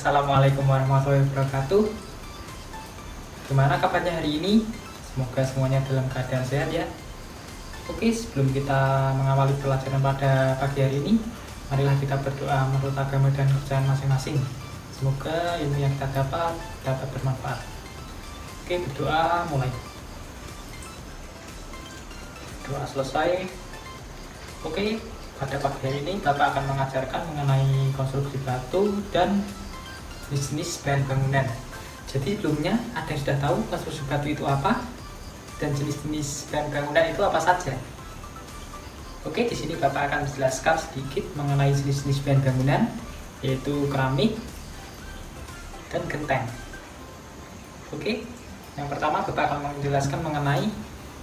Assalamualaikum warahmatullahi wabarakatuh. Gimana kabarnya hari ini? Semoga semuanya dalam keadaan sehat ya. Oke, sebelum kita mengawali pelajaran pada pagi hari ini, marilah kita berdoa menurut agama dan kerjaan masing-masing. Semoga ilmu yang kita dapat bermanfaat. Oke, berdoa mulai. Doa selesai. Oke, pada pagi hari ini Bapak akan mengajarkan mengenai konstruksi batu dan jenis bahan bangunan. Jadi sebelumnya ada yang sudah tahu konstruksi batu itu apa dan jenis-jenis bahan bangunan itu apa saja. Oke, di sini Bapak akan menjelaskan sedikit mengenai jenis-jenis bahan bangunan, yaitu keramik dan genteng. Oke, yang pertama Bapak akan menjelaskan mengenai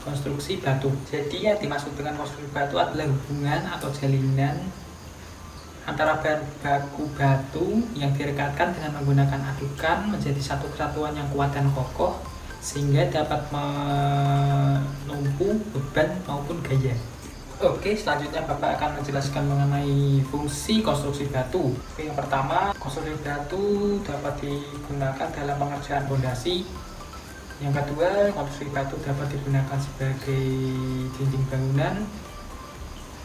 konstruksi batu. Jadi yang dimaksud dengan konstruksi batu adalah hubungan atau jalinan antara bahan baku batu yang direkatkan dengan menggunakan adukan menjadi satu kesatuan yang kuat dan kokoh sehingga dapat menumpu beban maupun gaya. Oke, selanjutnya Bapak akan menjelaskan mengenai fungsi konstruksi batu. Oke, yang pertama, konstruksi batu dapat digunakan dalam pengerjaan fondasi. Yang kedua, konstruksi batu dapat digunakan sebagai dinding bangunan,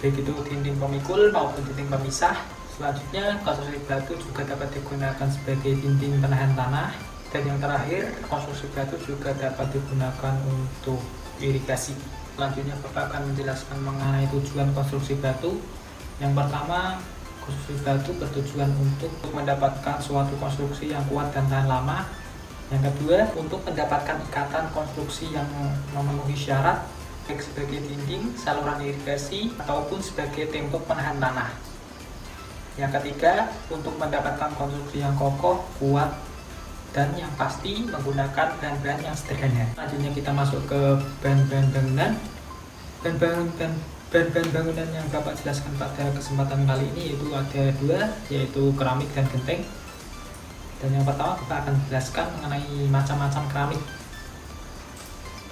baik itu dinding pemikul maupun dinding pemisah. Selanjutnya, konstruksi batu juga dapat digunakan sebagai dinding penahan tanah. Dan yang terakhir, konstruksi batu juga dapat digunakan untuk irigasi. Selanjutnya, Bapak akan menjelaskan mengenai tujuan konstruksi batu. Yang pertama, konstruksi batu bertujuan untuk mendapatkan suatu konstruksi yang kuat dan tahan lama. Yang kedua, untuk mendapatkan ikatan konstruksi yang memenuhi syarat, baik sebagai dinding, saluran irigasi, ataupun sebagai tembok penahan tanah. Yang ketiga, untuk mendapatkan konstruksi yang kokoh, kuat, dan yang pasti menggunakan bahan-bahan yang sederhana. Selanjutnya kita masuk ke bahan-bahan bangunan. Bahan-bahan bangunan yang Bapak jelaskan pada kesempatan kali ini yaitu ada dua, yaitu keramik dan genteng. Dan yang pertama kita akan menjelaskan mengenai macam-macam keramik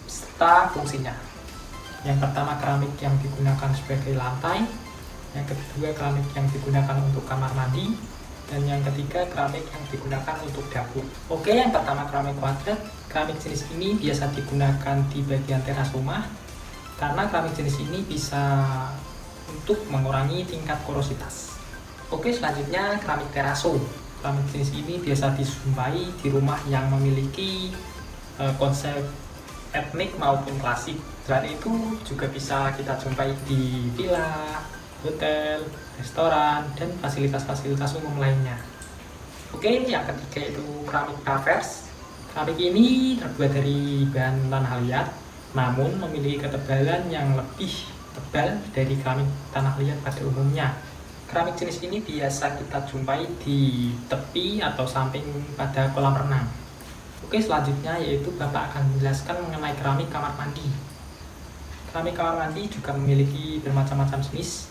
serta fungsinya. Yang pertama keramik yang digunakan sebagai lantai, yang kedua keramik yang digunakan untuk kamar mandi, dan yang ketiga keramik yang digunakan untuk dapur. Oke, yang pertama keramik kuadrat. Keramik jenis ini biasa digunakan di bagian teras rumah karena keramik jenis ini bisa untuk mengurangi tingkat korositas. Oke, selanjutnya keramik teraso. Keramik jenis ini biasa dijumpai di rumah yang memiliki konsep etnik maupun klasik. Selain itu juga bisa kita jumpai di villa, hotel, restoran, dan fasilitas-fasilitas umum lainnya. Oke, yang ketiga itu keramik travers. Keramik ini terbuat dari bahan tanah liat, namun memiliki ketebalan yang lebih tebal dari keramik tanah liat pada umumnya. Keramik jenis ini biasa kita jumpai di tepi atau samping pada kolam renang. Oke, selanjutnya yaitu Bapak akan menjelaskan mengenai keramik kamar mandi. Keramik kamar mandi juga memiliki bermacam-macam jenis.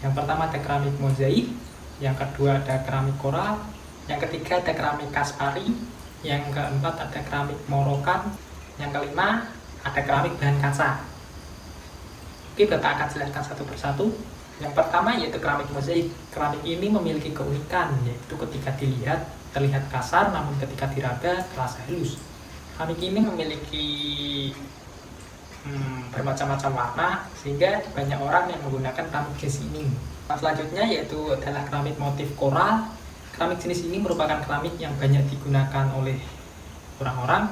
Yang pertama ada keramik mozaik, yang kedua ada keramik koral, yang ketiga ada keramik kaspari, yang keempat ada keramik morokan, yang kelima ada keramik bahan kaca. Oke, Bapak akan jelaskan satu persatu. Yang pertama yaitu keramik mozaik. Keramik ini memiliki keunikan, yaitu ketika dilihat terlihat kasar, namun ketika diraba terasa halus. Keramik ini memiliki bermacam-macam warna, sehingga banyak orang yang menggunakan keramik jenis ini. Selanjutnya yaitu adalah keramik motif koral. Keramik jenis ini merupakan keramik yang banyak digunakan oleh orang-orang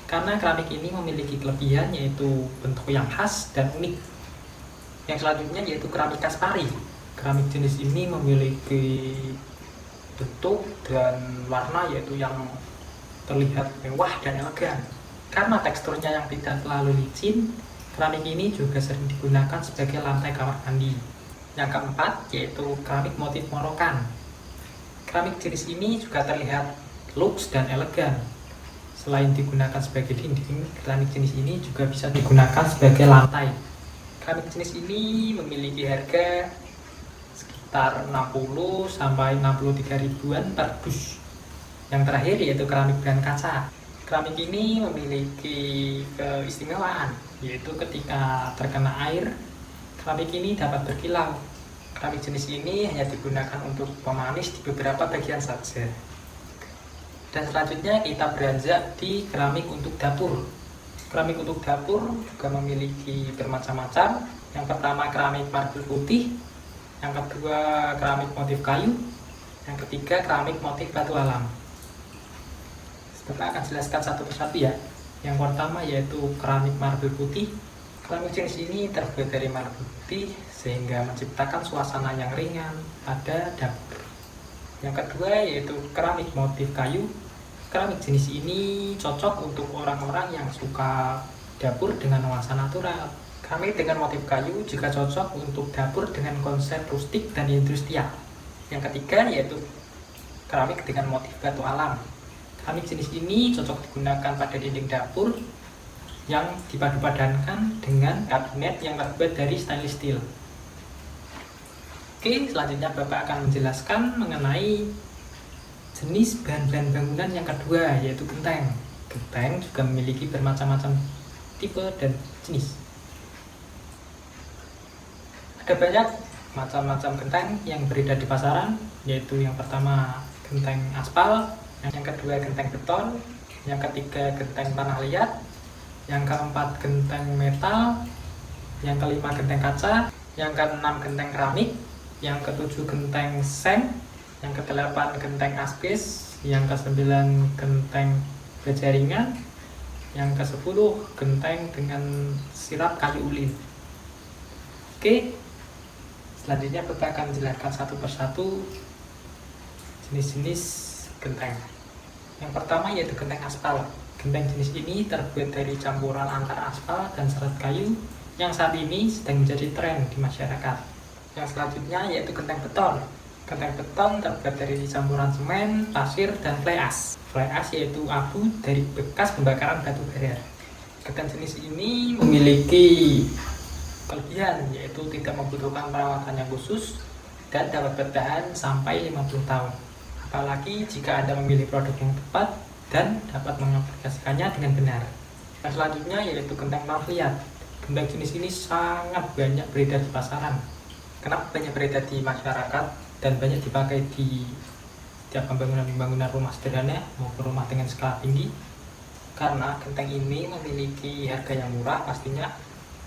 karena keramik ini memiliki kelebihan yaitu bentuk yang khas dan unik. Yang selanjutnya yaitu keramik kaspari. Keramik jenis ini memiliki bentuk dan warna yaitu yang terlihat mewah dan elegan. Karena teksturnya yang tidak terlalu licin, keramik ini juga sering digunakan sebagai lantai kamar mandi. Yang keempat yaitu keramik motif morokan. Keramik jenis ini juga terlihat luks dan elegan. Selain digunakan sebagai dinding, keramik jenis ini juga bisa digunakan sebagai lantai. Keramik jenis ini memiliki harga sekitar 60 sampai 63 ribuan per dus. Yang terakhir yaitu keramik bahan kaca. Keramik ini memiliki keistimewaan, yaitu ketika terkena air, keramik ini dapat berkilau. Keramik jenis ini hanya digunakan untuk pemanis di beberapa bagian saja. Dan selanjutnya kita beranjak di keramik untuk dapur. Keramik untuk dapur juga memiliki bermacam-macam. Yang pertama keramik marble putih, yang kedua keramik motif kayu, yang ketiga keramik motif batu alam. Bapak akan jelaskan satu persatu ya. Yang pertama yaitu keramik marble putih. Keramik jenis ini terbuat dari marble putih sehingga menciptakan suasana yang ringan pada dapur. Yang kedua yaitu keramik motif kayu. Keramik jenis ini cocok untuk orang-orang yang suka dapur dengan nuansa natural. Keramik dengan motif kayu juga cocok untuk dapur dengan konsep rustik dan industrial. Yang ketiga yaitu keramik dengan motif batu alam. Keramik jenis ini cocok digunakan pada dinding dapur yang dipadu-padankan dengan kabinet yang terbuat dari stainless steel. Oke, selanjutnya Bapak akan menjelaskan mengenai jenis bahan-bahan bangunan yang kedua, yaitu genteng. Genteng juga memiliki bermacam-macam tipe dan jenis. Ada banyak macam-macam genteng yang beredar di pasaran, yaitu yang pertama genteng aspal, yang kedua genteng beton, yang ketiga genteng tanah liat, yang keempat genteng metal, yang kelima genteng kaca, yang keenam genteng keramik, yang ketujuh genteng seng, yang kedelapan genteng aspes, yang kesembilan genteng baja ringan, yang kesepuluh genteng dengan sirap kayu ulin. Oke, selanjutnya kita akan menjelaskan satu persatu jenis-jenis genteng. Yang pertama yaitu genteng aspal. Genteng jenis ini terbuat dari campuran antara aspal dan serat kayu yang saat ini sedang menjadi tren di masyarakat. Yang selanjutnya yaitu genteng beton. Genteng beton terbuat dari campuran semen, pasir, dan fly ash. Fly ash yaitu abu dari bekas pembakaran batu bara. Genteng jenis ini memiliki kelebihan yaitu tidak membutuhkan perawatan yang khusus dan dapat bertahan sampai 50 tahun. Apalagi jika Anda memilih produk yang tepat dan dapat mengaplikasikannya dengan benar. Yang selanjutnya yaitu genteng tanah liat. Genteng jenis ini sangat banyak beredar di pasaran. Kenapa banyak beredar di masyarakat dan banyak dipakai di setiap pembangunan rumah sederhana maupun rumah dengan skala tinggi? Karena genteng ini memiliki harga yang murah pastinya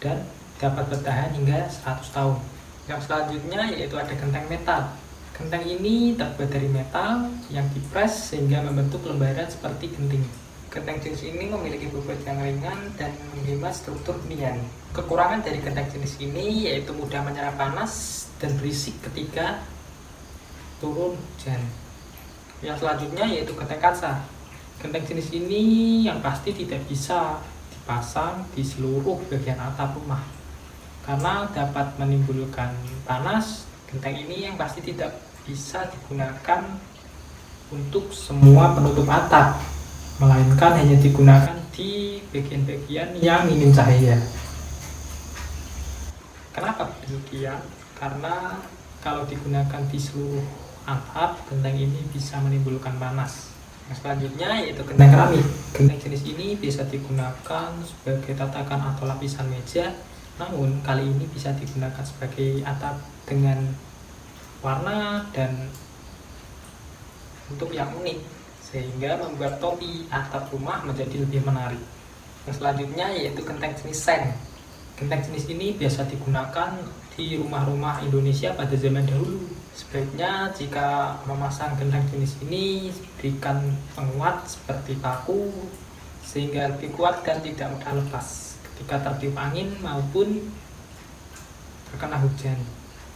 dan dapat bertahan hingga 100 tahun. Yang selanjutnya yaitu ada genteng metal. Genteng ini terbuat dari metal yang dipres sehingga membentuk lembaran seperti genting. Genteng jenis ini memiliki bobot yang ringan dan menghemat struktur hunian. Kekurangan dari genteng jenis ini yaitu mudah menyerap panas dan berisik ketika turun hujan. Yang selanjutnya yaitu genteng kaca. Genteng jenis ini yang pasti tidak bisa dipasang di seluruh bagian atap rumah karena dapat menimbulkan panas. Genteng ini yang pasti tidak bisa digunakan untuk semua penutup atap, melainkan hanya digunakan di bagian-bagian yang minim cahaya. Kenapa demikian? Karena kalau digunakan di seluruh atap, genteng ini bisa menimbulkan panas. Yang selanjutnya yaitu genteng keramik. Genteng jenis ini bisa digunakan sebagai tatakan atau lapisan meja, namun kali ini bisa digunakan sebagai atap dengan warna dan bentuk yang unik, sehingga membuat topi atap rumah menjadi lebih menarik. Yang selanjutnya yaitu genteng jenis seng. Genteng jenis ini biasa digunakan di rumah-rumah Indonesia pada zaman dahulu. Sebaiknya jika memasang genteng jenis ini, berikan penguat seperti paku sehingga lebih kuat dan tidak mudah lepas ketika tertiup angin maupun terkena hujan.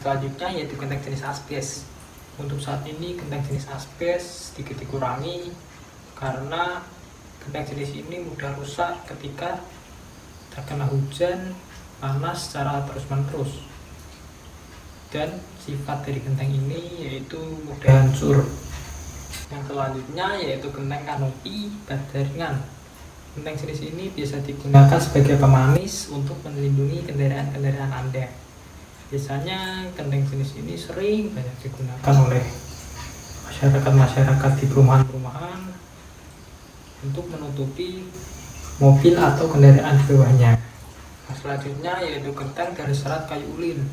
Selanjutnya yaitu genteng jenis aspes. Untuk saat ini genteng jenis aspes sedikit dikurangi karena genteng jenis ini mudah rusak ketika terkena hujan, panas secara terus-menerus. Dan sifat dari genteng ini yaitu mudah hancur. Yang selanjutnya yaitu genteng kanopi pada ringan. Genteng jenis ini biasa digunakan sebagai pemanis untuk melindungi kendaraan-kendaraan Anda. Biasanya genteng jenis ini sering banyak digunakan oleh masyarakat di perumahan-perumahan untuk menutupi mobil atau kendaraan di bawahnya. Selanjutnya yaitu genteng dari serat kayu ulin.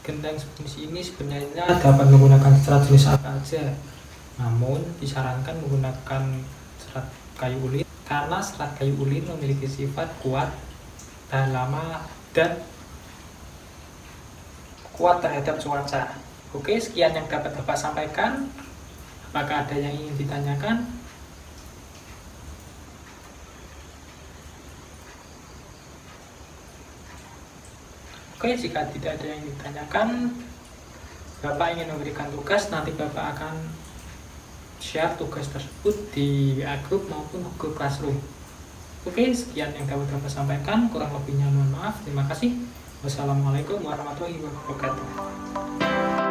Genteng jenis ini sebenarnya dapat menggunakan serat jenis apa saja, namun disarankan menggunakan serat kayu ulin karena serat kayu ulin memiliki sifat kuat, tahan lama, dan kuat terhadap cuaca. Oke, sekian yang dapat Bapak sampaikan. Apakah ada yang ingin ditanyakan? Oke, jika tidak ada yang ditanyakan, Bapak ingin memberikan tugas, nanti Bapak akan share tugas tersebut di WA Group maupun Google Classroom. Oke, sekian yang dapat Bapak sampaikan, kurang lebihnya mohon maaf. Terima kasih. Wassalamualaikum warahmatullahi wabarakatuh.